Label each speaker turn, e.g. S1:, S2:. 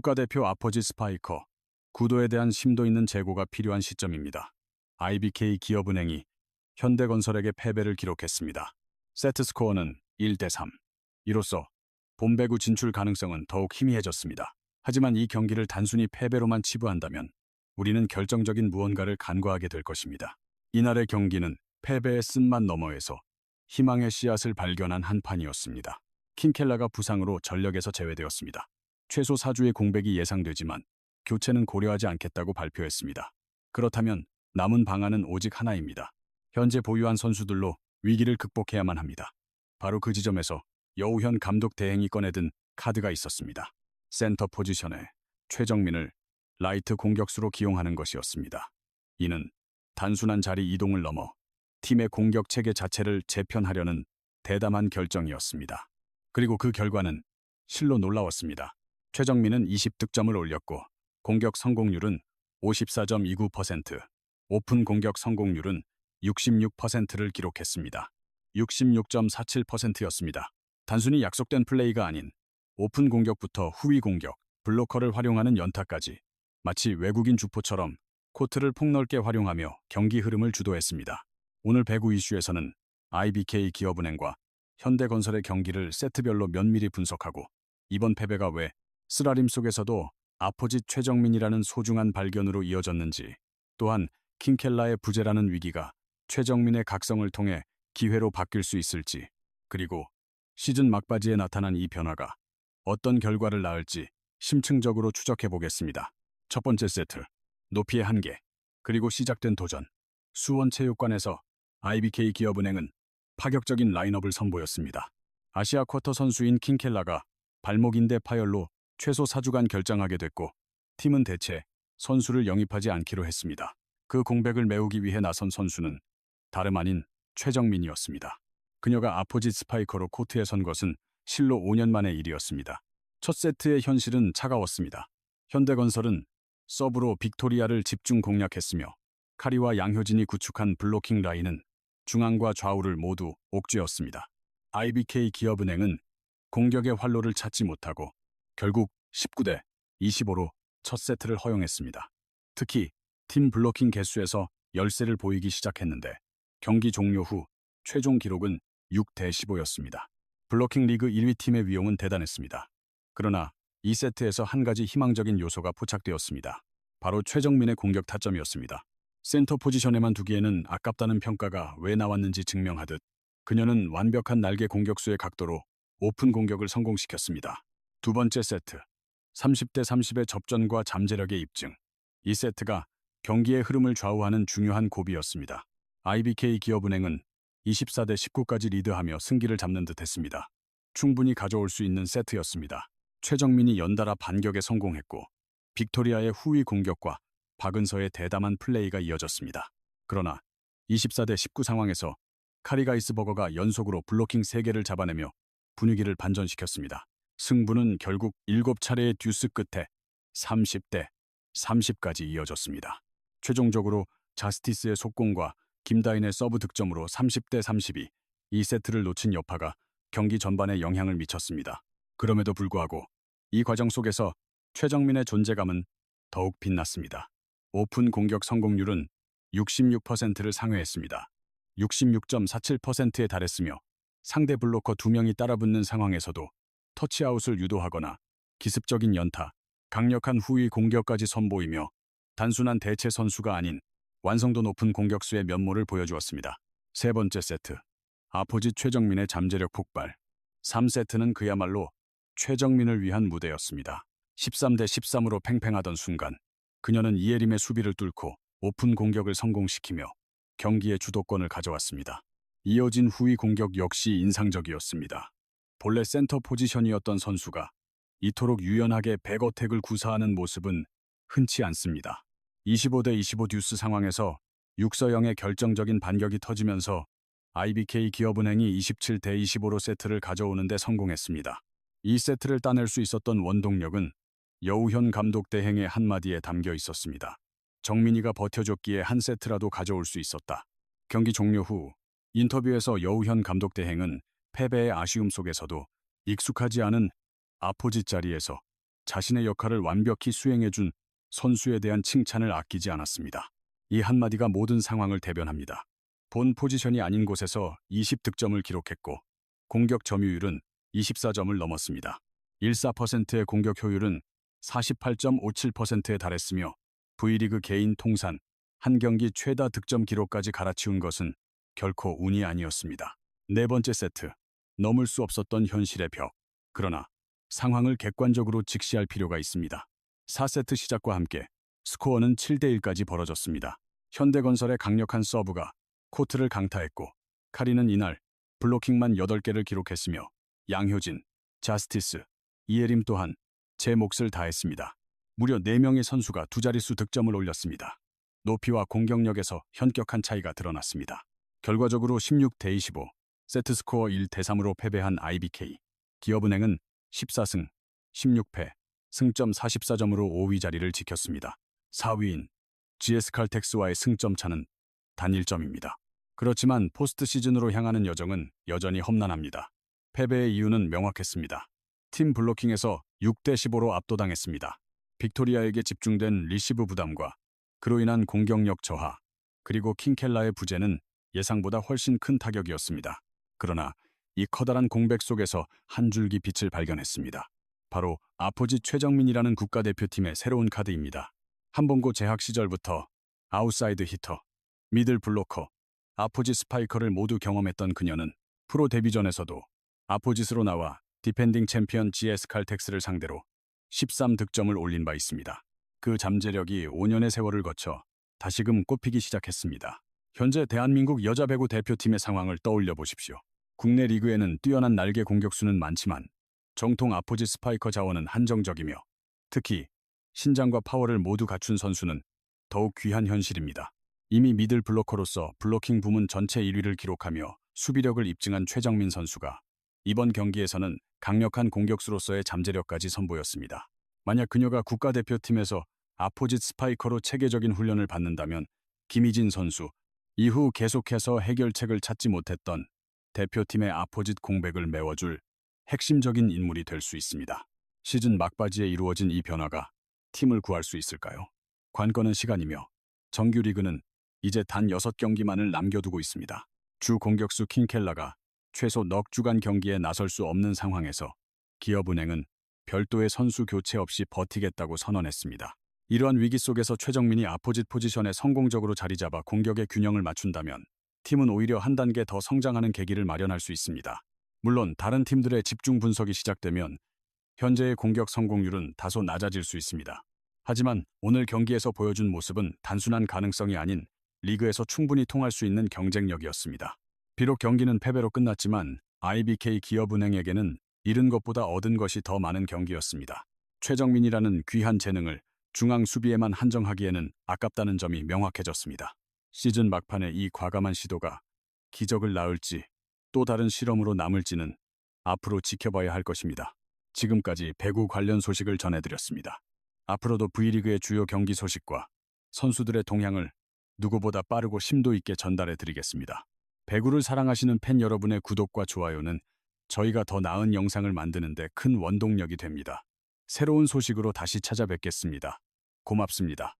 S1: 국가대표 아포지 스파이커, 구도에 대한 심도 있는 재고가 필요한 시점입니다. IBK 기업은행이 현대건설에게 패배를 기록했습니다. 세트 스코어는 1대3. 이로써 본배구 진출 가능성은 더욱 희미해졌습니다. 하지만 이 경기를 단순히 패배로만 치부한다면 우리는 결정적인 무언가를 간과하게 될 것입니다. 이날의 경기는 패배의 쓴맛 너머에서 희망의 씨앗을 발견한 한 판이었습니다. 킹켈라가 부상으로 전력에서 제외되었습니다. 최소 4주의 공백이 예상되지만 교체는 고려하지 않겠다고 발표했습니다. 그렇다면 남은 방안은 오직 하나입니다. 현재 보유한 선수들로 위기를 극복해야만 합니다. 바로 그 지점에서 여우현 감독 대행이 꺼내든 카드가 있었습니다. 센터 포지션에 최정민을 라이트 공격수로 기용하는 것이었습니다. 이는 단순한 자리 이동을 넘어 팀의 공격 체계 자체를 재편하려는 대담한 결정이었습니다. 그리고 그 결과는 실로 놀라웠습니다. 최정민은 20득점을 올렸고 공격 성공률은 54.29%, 오픈 공격 성공률은 66%를 기록했습니다. 66.47%였습니다. 단순히 약속된 플레이가 아닌 오픈 공격부터 후위 공격, 블로커를 활용하는 연타까지 마치 외국인 주포처럼 코트를 폭넓게 활용하며 경기 흐름을 주도했습니다. 오늘 배구 이슈에서는 IBK 기업은행과 현대건설의 경기를 세트별로 면밀히 분석하고 이번 패배가 왜 쓰라림 속에서도 아포짓 최정민이라는 소중한 발견으로 이어졌는지, 또한 킹켈라의 부재라는 위기가 최정민의 각성을 통해 기회로 바뀔 수 있을지, 그리고 시즌 막바지에 나타난 이 변화가 어떤 결과를 낳을지 심층적으로 추적해 보겠습니다. 첫 번째 세트, 높이의 한계, 그리고 시작된 도전. 수원체육관에서 IBK 기업은행은 파격적인 라인업을 선보였습니다. 아시아 쿼터 선수인 킹켈라가 발목인대 파열로 최소 4주간 결장하게 됐고 팀은 대체 선수를 영입하지 않기로 했습니다. 그 공백을 메우기 위해 나선 선수는 다름 아닌 최정민이었습니다. 그녀가 아포짓 스파이커로 코트에 선 것은 실로 5년 만의 일이었습니다. 첫 세트의 현실은 차가웠습니다. 현대건설은 서브로 빅토리아를 집중 공략했으며 카리와 양효진이 구축한 블로킹 라인은 중앙과 좌우를 모두 옥죄었습니다. IBK 기업은행은 공격의 활로를 찾지 못하고 결국 19대 25로 첫 세트를 허용했습니다. 특히 팀 블로킹 개수에서 열세를 보이기 시작했는데 경기 종료 후 최종 기록은 6대 15였습니다. 블로킹 리그 1위 팀의 위용은 대단했습니다. 그러나 2세트에서 한 가지 희망적인 요소가 포착되었습니다. 바로 최정민의 공격 타점이었습니다. 센터 포지션에만 두기에는 아깝다는 평가가 왜 나왔는지 증명하듯 그녀는 완벽한 날개 공격수의 각도로 오픈 공격을 성공시켰습니다. 두 번째 세트, 30대 30의 접전과 잠재력의 입증. 이 세트가 경기의 흐름을 좌우하는 중요한 고비였습니다. IBK 기업은행은 24대 19까지 리드하며 승기를 잡는 듯 했습니다. 충분히 가져올 수 있는 세트였습니다. 최정민이 연달아 반격에 성공했고 빅토리아의 후위 공격과 박은서의 대담한 플레이가 이어졌습니다. 그러나 24대 19 상황에서 카리가이스버거가 연속으로 블로킹 3개를 잡아내며 분위기를 반전시켰습니다. 승부는 결국 7차례의 듀스 끝에 30대 30까지 이어졌습니다. 최종적으로 자스티스의 속공과 김다인의 서브 득점으로 30대 32, 이 세트를 놓친 여파가 경기 전반에 영향을 미쳤습니다. 그럼에도 불구하고 이 과정 속에서 최정민의 존재감은 더욱 빛났습니다. 오픈 공격 성공률은 66%를 상회했습니다. 66.47%에 달했으며 상대 블로커 2명이 따라붙는 상황에서도 터치아웃을 유도하거나 기습적인 연타, 강력한 후위 공격까지 선보이며 단순한 대체 선수가 아닌 완성도 높은 공격수의 면모를 보여주었습니다. 세 번째 세트, 아포짓 최정민의 잠재력 폭발. 3세트는 그야말로 최정민을 위한 무대였습니다. 13대 13으로 팽팽하던 순간 그녀는 이예림의 수비를 뚫고 오픈 공격을 성공시키며 경기의 주도권을 가져왔습니다. 이어진 후위 공격 역시 인상적이었습니다. 본래 센터 포지션이었던 선수가 이토록 유연하게 백어택을 구사하는 모습은 흔치 않습니다. 25대 25 듀스 상황에서 6서0의 결정적인 반격이 터지면서 IBK 기업은행이 27대 25로 세트를 가져오는 데 성공했습니다. 이 세트를 따낼 수 있었던 원동력은 여우현 감독 대행의 한마디에 담겨 있었습니다. 정민이가 버텨줬기에 한 세트라도 가져올 수 있었다. 경기 종료 후 인터뷰에서 여우현 감독 대행은 패배의 아쉬움 속에서도 익숙하지 않은 아포짓 자리에서 자신의 역할을 완벽히 수행해준 선수에 대한 칭찬을 아끼지 않았습니다. 이 한마디가 모든 상황을 대변합니다. 본 포지션이 아닌 곳에서 20득점을 기록했고 공격 점유율은 24점을 넘었습니다. 14%의 공격 효율은 48.57%에 달했으며 V리그 개인 통산 한 경기 최다 득점 기록까지 갈아치운 것은 결코 운이 아니었습니다. 네 번째 세트, 넘을 수 없었던 현실의 벽. 그러나 상황을 객관적으로 직시할 필요가 있습니다. 4세트 시작과 함께 스코어는 7대1까지 벌어졌습니다. 현대건설의 강력한 서브가 코트를 강타했고 카리는 이날 블로킹만 8개를 기록했으며 양효진, 자스티스, 이예림 또한 제 몫을 다했습니다. 무려 4명의 선수가 두 자릿수 득점을 올렸습니다. 높이와 공격력에서 현격한 차이가 드러났습니다. 결과적으로 16대25, 세트스코어 1대3으로 패배한 IBK. 기업은행은 14승, 16패, 승점 44점으로 5위 자리를 지켰습니다. 4위인 GS칼텍스와의 승점 차는 단 1점입니다. 그렇지만 포스트 시즌으로 향하는 여정은 여전히 험난합니다. 패배의 이유는 명확했습니다. 팀 블로킹에서 6대15로 압도당했습니다. 빅토리아에게 집중된 리시브 부담과 그로 인한 공격력 저하, 그리고 킹켈라의 부재는 예상보다 훨씬 큰 타격이었습니다. 그러나 이 커다란 공백 속에서 한 줄기 빛을 발견했습니다. 바로 아포지 최정민이라는 국가대표팀의 새로운 카드입니다. 한봉고 재학 시절부터 아웃사이드 히터, 미들 블로커, 아포지 스파이커를 모두 경험했던 그녀는 프로 데뷔전에서도 아포짓으로 나와 디펜딩 챔피언 GS칼텍스를 상대로 13득점을 올린 바 있습니다. 그 잠재력이 5년의 세월을 거쳐 다시금 꽃피기 시작했습니다. 현재 대한민국 여자 배구 대표팀의 상황을 떠올려 보십시오. 국내 리그에는 뛰어난 날개 공격수는 많지만 정통 아포지 스파이커 자원은 한정적이며 특히 신장과 파워를 모두 갖춘 선수는 더욱 귀한 현실입니다. 이미 미들 블로커로서 블로킹 부문 전체 1위를 기록하며 수비력을 입증한 최정민 선수가 이번 경기에서는 강력한 공격수로서의 잠재력까지 선보였습니다. 만약 그녀가 국가대표팀에서 아포짓 스파이커로 체계적인 훈련을 받는다면 김희진 선수, 이후 계속해서 해결책을 찾지 못했던 대표팀의 아포짓 공백을 메워줄 핵심적인 인물이 될 수 있습니다. 시즌 막바지에 이루어진 이 변화가 팀을 구할 수 있을까요? 관건은 시간이며 정규 리그는 이제 단 6경기만을 남겨두고 있습니다. 주 공격수 킹켈라가 최소 넉 주간 경기에 나설 수 없는 상황에서 기업은행은 별도의 선수 교체 없이 버티겠다고 선언했습니다. 이러한 위기 속에서 최정민이 아포짓 포지션에 성공적으로 자리 잡아 공격의 균형을 맞춘다면 팀은 오히려 한 단계 더 성장하는 계기를 마련할 수 있습니다. 물론 다른 팀들의 집중 분석이 시작되면 현재의 공격 성공률은 다소 낮아질 수 있습니다. 하지만 오늘 경기에서 보여준 모습은 단순한 가능성이 아닌 리그에서 충분히 통할 수 있는 경쟁력이었습니다. 비록 경기는 패배로 끝났지만 IBK 기업은행에게는 잃은 것보다 얻은 것이 더 많은 경기였습니다. 최정민이라는 귀한 재능을 중앙 수비에만 한정하기에는 아깝다는 점이 명확해졌습니다. 시즌 막판에 이 과감한 시도가 기적을 낳을지 또 다른 실험으로 남을지는 앞으로 지켜봐야 할 것입니다. 지금까지 배구 관련 소식을 전해드렸습니다. 앞으로도 V리그의 주요 경기 소식과 선수들의 동향을 누구보다 빠르고 심도 있게 전달해드리겠습니다. 배구를 사랑하시는 팬 여러분의 구독과 좋아요는 저희가 더 나은 영상을 만드는 데 큰 원동력이 됩니다. 새로운 소식으로 다시 찾아뵙겠습니다. 고맙습니다.